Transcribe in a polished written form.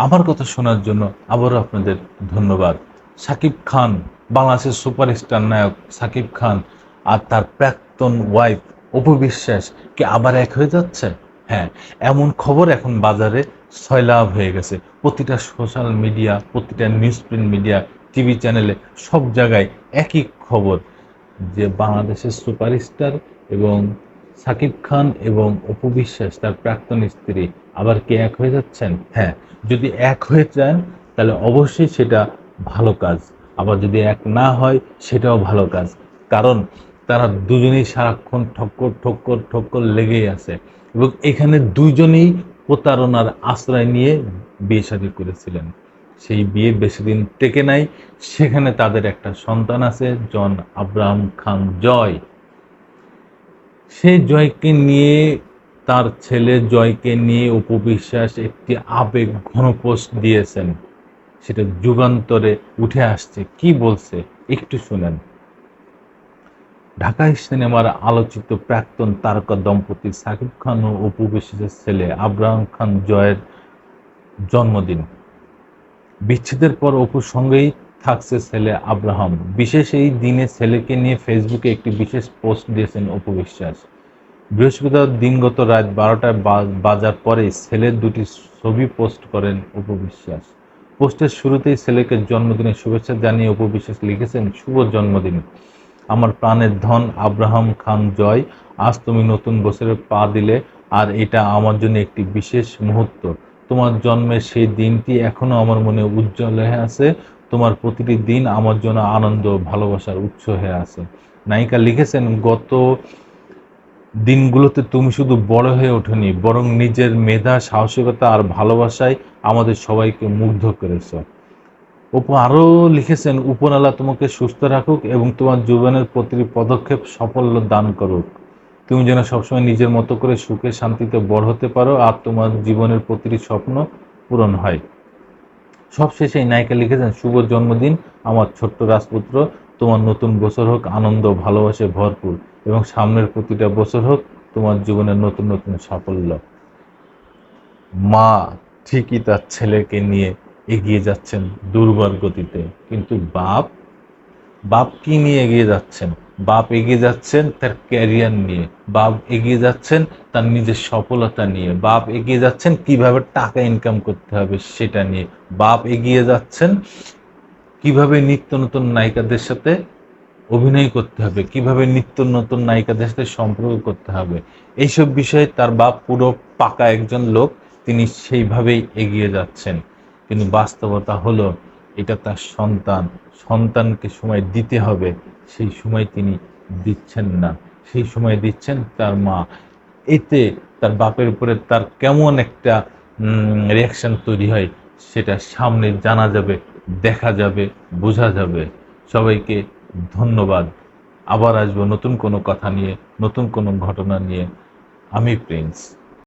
আমার কথা শোনার জন্য আবারও আপনাদের ধন্যবাদ। শাকিব খান, বাংলাদেশের সুপারস্টার নায়ক শাকিব খান আর তার প্রাক্তন ওয়াইফ অপু বিশ্বাস কি আবার এক হয়ে যাচ্ছে? হ্যাঁ, এমন খবর এখন বাজারে সয়লাব হয়ে গেছে। প্রতিটা সোশ্যাল মিডিয়া, প্রতিটা নিউজ প্রিন্ট মিডিয়া, টিভি চ্যানেলে সব জায়গায় একই খবর যে বাংলাদেশের সুপারস্টার এবং শাকিব খান এবং অপু বিশ্বাস তার প্রাক্তন স্ত্রী আবার কি এক হয়ে যাচ্ছেন? হ্যাঁ, যদি এক হয়ে যান তাহলে অবশ্যই সেটা ভালো কাজ। আবার যদি এক না হয় সেটাও ভালো কাজ। কারণ তারা দুজনেই সারাক্ষণ ঠক্কর ঠক্কর ঠক্কর লেগেই আছে এবং এখানে দুইজনেই প্রতারণার আশ্রয় নিয়ে বিয়ে শাদী করেছিলেন। সেই বিয়ে বেশি দিন টেকে নাই। সেখানে তাদের একটা সন্তান আছে, জন আব্রাহাম খান জয়। সেই জয়কে নিয়ে, তার ছেলে জয়কে নিয়ে অপু বিশ্বাস একটি আবেগ ঘন পোস্ট দিয়েছেন। সেটা যুগান্তরে উঠে আসছে। কি বলছে একটু শুনেন। ঢাকাই সিনেমার আলোচিত প্রাক্তন তারকা দম্পতি শাকিব খান ও অপু বিশ্বাসের ছেলে আব্রাহাম খান জয়ের জন্মদিন। বিচ্ছেদের পর অপুর সঙ্গেই থাকছে ছেলে আব্রাহাম। বিশেষ এই দিনে ছেলেকে নিয়ে ফেসবুকে একটি বিশেষ পোস্ট দিয়েছেন অপু বিশ্বাস। বৃহস্পতিবার দিনগত রাত 12টায় বাজার পরে ছেলের দুটি ছবি পোস্ট করেন অপু বিশ্বাস। পোস্টের শুরুতেই ছেলেকে জন্মদিনের শুভেচ্ছা জানিয়ে অপু বিশ্বাস লিখেছেন, শুভ জন্মদিন আমার প্রাণের ধন আব্রাহাম খান জয়। আজ তুমি নতুন বছরে পা দিলে, আর এটা আমার জন্য একটি বিশেষ মুহূর্ত। তোমার জন্মের সেই দিনটি এখনো আমার মনে উজ্জ্বল হয়ে আছে। তোমার প্রতিটি দিন আমার জন্য আনন্দ ভালোবাসার উৎস হয়ে আছে। নায়িকা লিখেছেন, গত দিনগুলোতে তুমি শুধু বড় হয়ে ওঠোনি, বরং নিজের মেধা, সাহসিকতা আর ভালোবাসায় আমাদের সবাইকে মুগ্ধ করেছ। অপু আরও লিখেছেন, উপরওয়ালা তোমাকে সুস্থ রাখুক এবং তোমার জীবনের প্রতিটি পদক্ষেপ সাফল্য দান করুক। তুমি যেন সবসময় নিজের মতো করে সুখে শান্তিতে বড় হতে পারো আর তোমার জীবনের প্রতিটি স্বপ্ন পূরণ হয়। সবশেষে এই নায়িকা লিখেছেন, শুভ জন্মদিন আমার ছোট্ট রাজপুত্র। তোমার নতুন বছর হোক আনন্দ ভালোবাসায় ভরপুর এবং সামনের প্রতিটা বছর হোক তোমার জীবনের নতুন নতুন সাফল্য। মা ঠিকই তার ছেলেকে নিয়ে এগিয়ে যাচ্ছেন দুর্বার গতিতে, কিন্তু বাপ বাপ কি নিয়ে এগিয়ে যাচ্ছেন? বাপ এগিয়ে যাচ্ছেন তার ক্যারিয়ার নিয়ে, বাপ এগিয়ে যাচ্ছেন তার নিজের সফলতা নিয়ে, বাপ এগিয়ে যাচ্ছেন কিভাবে টাকা ইনকাম করতে হবে সেটা নিয়ে, বাপ এগিয়ে যাচ্ছেন কিভাবে নিত্য নতুন নায়িকাদের সাথে অভিনয় করতে হবে, কিভাবে নিত্য নতুন নায়িকাদের সাথে সম্পর্ক করতে হবে। এইসব বিষয়ে তার বাপ পুরো পাকা একজন লোক, তিনি সেইভাবেই এগিয়ে যাচ্ছেন। কিন্তু বাস্তবতা হলো এটা তার সন্তান, সন্তানকে সময় দিতে হবে, সেই সময় তিনি দিচ্ছেন না। সেই সময় দিচ্ছেন তার মা। এতে তার বাপের উপরে তার কেমন একটা রিয়াকশন তৈরি হয় সেটা সামনে জানা যাবে, দেখা যাবে, বোঝা যাবে। সবাইকে ধন্যবাদ। আবার আসবো নতুন কোনো কথা নিয়ে, নতুন কোনো ঘটনা নিয়ে। আমি প্রিন্স।